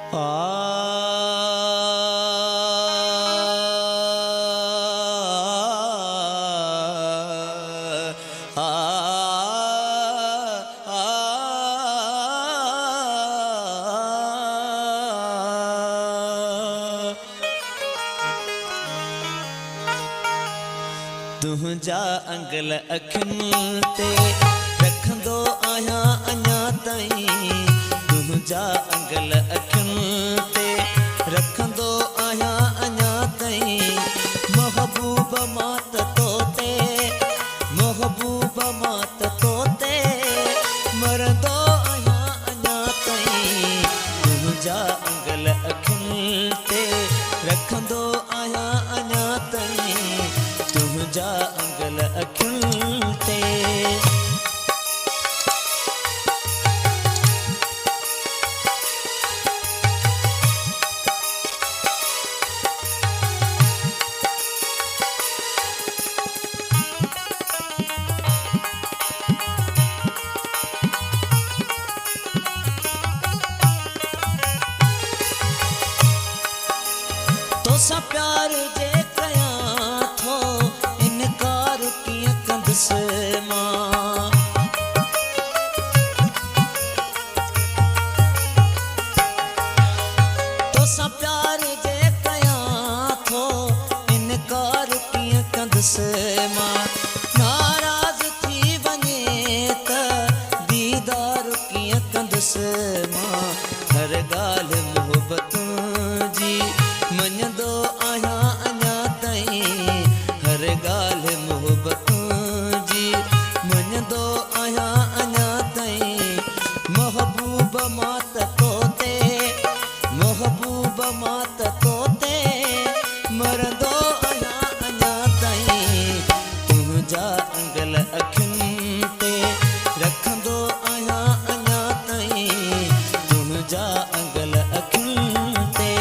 तुझा अंगल अखियुनि ते रखंदो आहियां अञा ताईं। तुझा अंगल अखियुनि ते रखंदो आहियां अञा ताईं। महबूब मां त तोते, महबूब मां त तोते मरंदो आहियां अञा ताईं। तुझा अंगल अखियुनि ते रखंदो आहियां अञा ताईं। तुझा अंगल अखियुनि ते तोसां प्यार जे कयां थो इनकार कीअं कंदसि मां। तोसां प्यार जे कयां थो इनकार कीअं कंदसि मां। नाराज़ थी वञे त दीदार कीअं कंदसि मां। हर ॻाल्हि मोहबतुनि जी मञंदो आहियां अञा ताईं। हर ॻाल्हि मोहबतुनि जी मञंदो आहियां अञा ताईं। महबूब मां त तोते, महबूब मां त तोते मरंदो आहियां अञा ताईं। तुझा अंगल अखियुनि ते रखंदो आहियां अञा ताईं। तुझा अंगल अखियुनि ते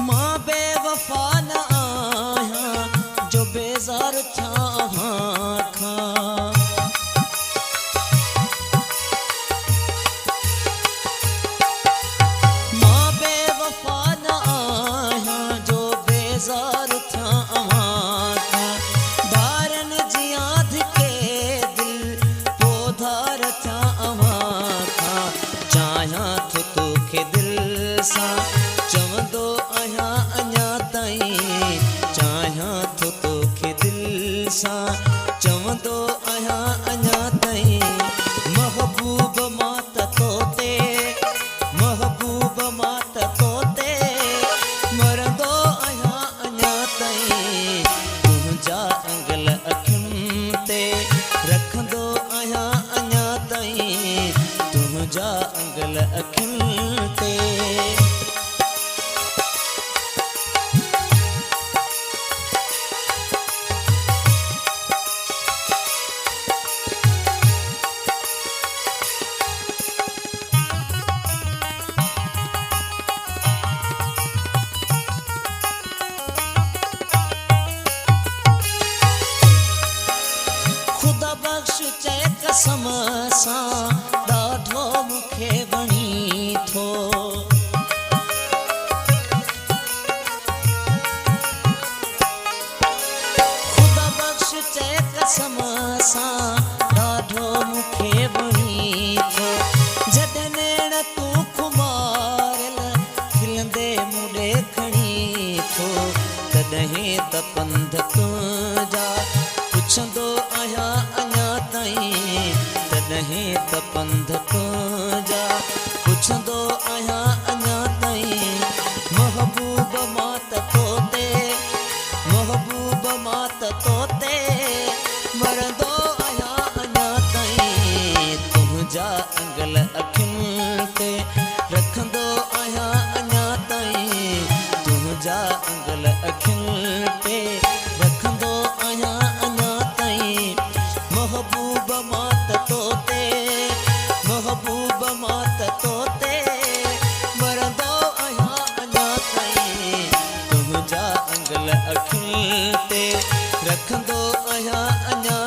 मां बेवफा न आहियां जो बेज़ार थियां खां। मां बेवफा न आहियां जो बेज़ार थियां खां। धारनि जी आंध के दिल पोधार थियां खां। चाहियां थो तोखे दिल सां चवंदो आहियां अञा ताईं। चाहियां थो तोखे दिल सां चवंदो आहियां अञा ताईं। महबूब मां त तोते, महबूब मां त तोते मरंदो आहियां अञा ताईं। तुझा अंगल अखियुनि ते रखंदो आहियां अञा ताईं। तुझा अंगल अखियुनि ते ख़ुदा बख़्श चए कसम सां ॾाढो मूंखे वणी थो। ख़ुदा बख़्श चए कसम सां ॾाढो मूंखे वणी थो। जॾहिं नेण तूं खुमारियल खिलंदे मूं खणी थो। तॾहिं त पंध तुंहिंजा पुछंदो आहियां अञा ताईं। तॾहिं त पंध तुंहिंजा पुछंदो आहियां अञा ताईं। महबूब मां त तोते, महबूब मां त तोते मरंदो आहियां अञा ताईं। तुझा अंगल अखियुनि ते रखंदो आहियां अञा ताईं। तुझा अंगल अखियुनि ते रखंदो आहियां अञा ताईं। तुंहिंजा अंगल अखियुनि ते रखंदो आहियां अञा